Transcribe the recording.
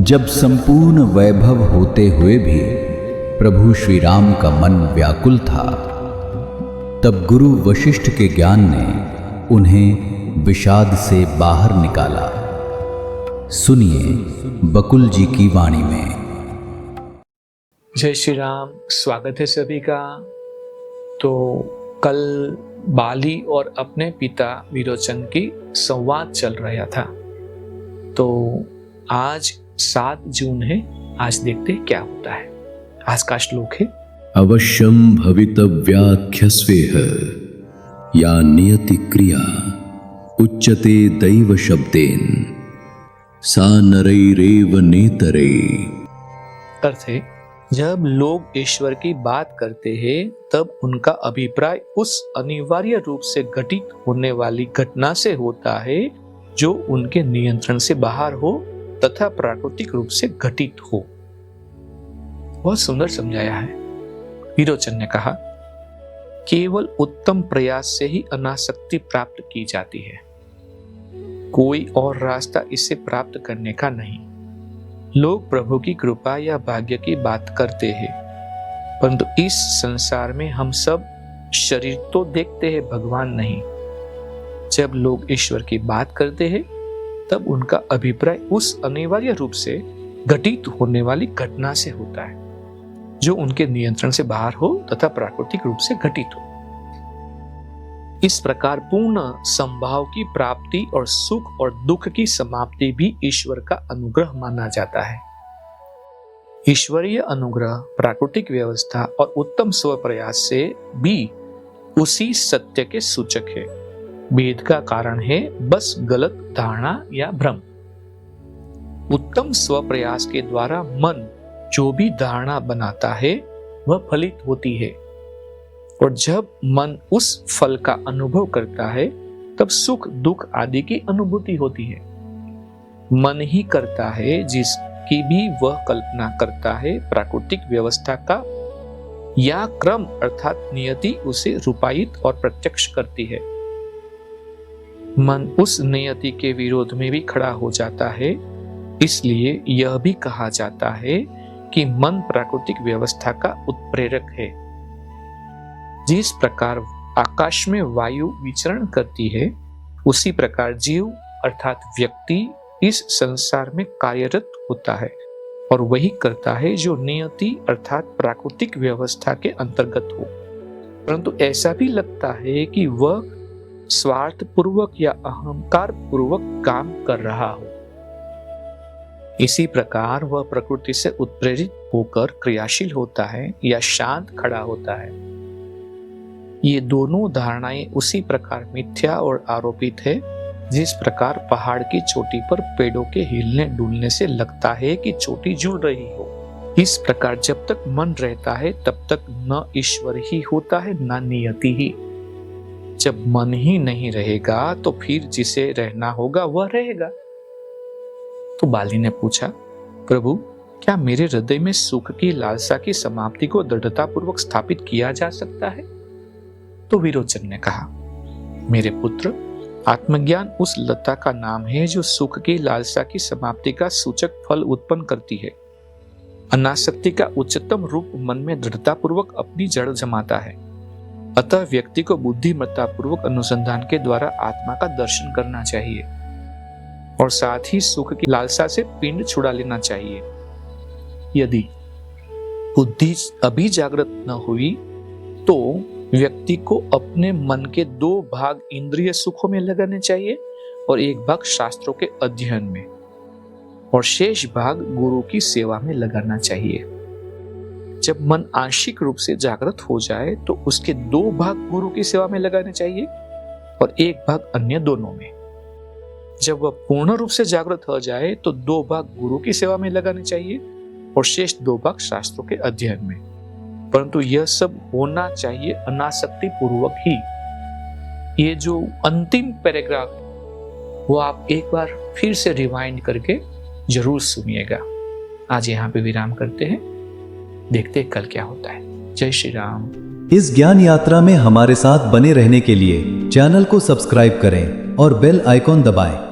जब संपूर्ण वैभव होते हुए भी प्रभु श्री राम का मन व्याकुल था, तब गुरु वशिष्ठ के ज्ञान ने उन्हें विषाद से बाहर निकाला। सुनिए बकुल जी की वाणी में। जय श्री राम। स्वागत है सभी का। तो कल बाली और अपने पिता विरोचन की संवाद चल रहा था। तो आज 7 जून है। आज देखते हैं क्या होता है। आज का श्लोक है, अवश्यम भवितव्याख्यस्वेह या नियति क्रिया उच्यते दैव शब्देन सा नरैरेव नेतरे। अर्थ है, जब लोग ईश्वर की बात करते हैं तब उनका अभिप्राय उस अनिवार्य रूप से घटित होने वाली घटना से होता है जो उनके नियंत्रण से बाहर हो तथा प्राकृतिक रूप से घटित हो। बहुत सुंदर समझाया है। विरोचन ने कहा, केवल उत्तम प्रयास से ही अनासक्ति प्राप्त की जाती है। कोई और रास्ता इसे प्राप्त करने का नहीं। लोग प्रभु की कृपा या भाग्य की बात करते हैं, परंतु इस संसार में हम सब शरीर तो देखते हैं, भगवान नहीं। जब लोग ईश्वर की बात करते हैं तब उनका अभिप्राय उस अनिवार्य रूप से घटित होने वाली घटना से होता है जो उनके नियंत्रण से बाहर हो तथा प्राकृतिक रूप से घटित हो। इस प्रकार पूर्ण संभाव की प्राप्ति और सुख और दुख की समाप्ति भी ईश्वर का अनुग्रह माना जाता है। ईश्वरीय अनुग्रह, प्राकृतिक व्यवस्था और उत्तम स्वप्रयास से भी उसी सत्य के सूचक है। भेद का कारण है बस गलत धारणा या भ्रम। उत्तम स्वप्रयास के द्वारा मन जो भी धारणा बनाता है वह फलित होती है, और जब मन उस फल का अनुभव करता है तब सुख दुख आदि की अनुभूति होती है। मन ही करता है जिसकी भी वह कल्पना करता है। प्राकृतिक व्यवस्था का या क्रम अर्थात नियति उसे रूपायित और प्रत्यक्ष करती है। मन उस नियति के विरोध में भी खड़ा हो जाता है। इसलिए यह भी कहा जाता है कि मन प्राकृतिक व्यवस्था का उत्प्रेरक है। जिस प्रकार आकाश में वायु विचरण करती है, उसी प्रकार जीव अर्थात व्यक्ति इस संसार में कार्यरत होता है और वही करता है जो नियति अर्थात प्राकृतिक व्यवस्था के अंतर्गत हो। परंतु ऐसा भी लगता है कि वह स्वार्थ पूर्वक या अहंकार पूर्वक काम कर रहा हो। इसी प्रकार वह प्रकृति से उत्प्रेरित होकर क्रियाशील होता है या शांत खड़ा होता है। ये दोनों धारणाएं उसी प्रकार मिथ्या और आरोपित है जिस प्रकार पहाड़ की चोटी पर पेड़ों के हिलने डुलने से लगता है कि चोटी झूल रही हो। इस प्रकार जब तक मन रहता है तब तक न ईश्वर ही होता है न नियति ही। जब मन ही नहीं रहेगा तो फिर जिसे रहना होगा वह रहेगा। तो बाली ने पूछा, प्रभु क्या मेरे हृदय में सुख की लालसा की समाप्ति को दृढ़ता पूर्वक स्थापित किया जा सकता है? तो विरोचन ने कहा, मेरे पुत्र, आत्मज्ञान उस लता का नाम है जो सुख की लालसा की समाप्ति का सूचक फल उत्पन्न करती है। अनासक्ति का उच्चतम रूप मन में दृढ़ता पूर्वक अपनी जड़ जमाता है। अतः व्यक्ति को बुद्धिमत्ता पूर्वक अनुसंधान के द्वारा आत्मा का दर्शन करना चाहिए और साथ ही सुख की लालसा से पिंड छुड़ा लेना चाहिए। यदि बुद्धि अभी जागृत न हुई तो व्यक्ति को अपने मन के 2 भाग इंद्रिय सुखों में लगाने चाहिए और 1 भाग शास्त्रों के अध्ययन में, और शेष भाग गुरु की सेवा में लगाना चाहिए। जब मन आंशिक रूप से जागृत हो जाए तो उसके 2 भाग गुरु की सेवा में लगाने चाहिए और 1 भाग अन्य दोनों में। जब वह पूर्ण रूप से जागृत हो जाए तो 2 भाग गुरु की सेवा में लगाने चाहिए और शेष 2 भाग शास्त्रों के अध्ययन में। परंतु यह सब होना चाहिए अनासक्ति पूर्वक ही। ये जो अंतिम पैराग्राफ वो आप एक बार फिर से रिवाइंड करके जरूर सुनिएगा। आज यहाँ पे विराम करते हैं, देखते हैं कल क्या होता है। जय श्री राम। इस ज्ञान यात्रा में हमारे साथ बने रहने के लिए चैनल को सब्सक्राइब करें और बेल आइकॉन दबाएं।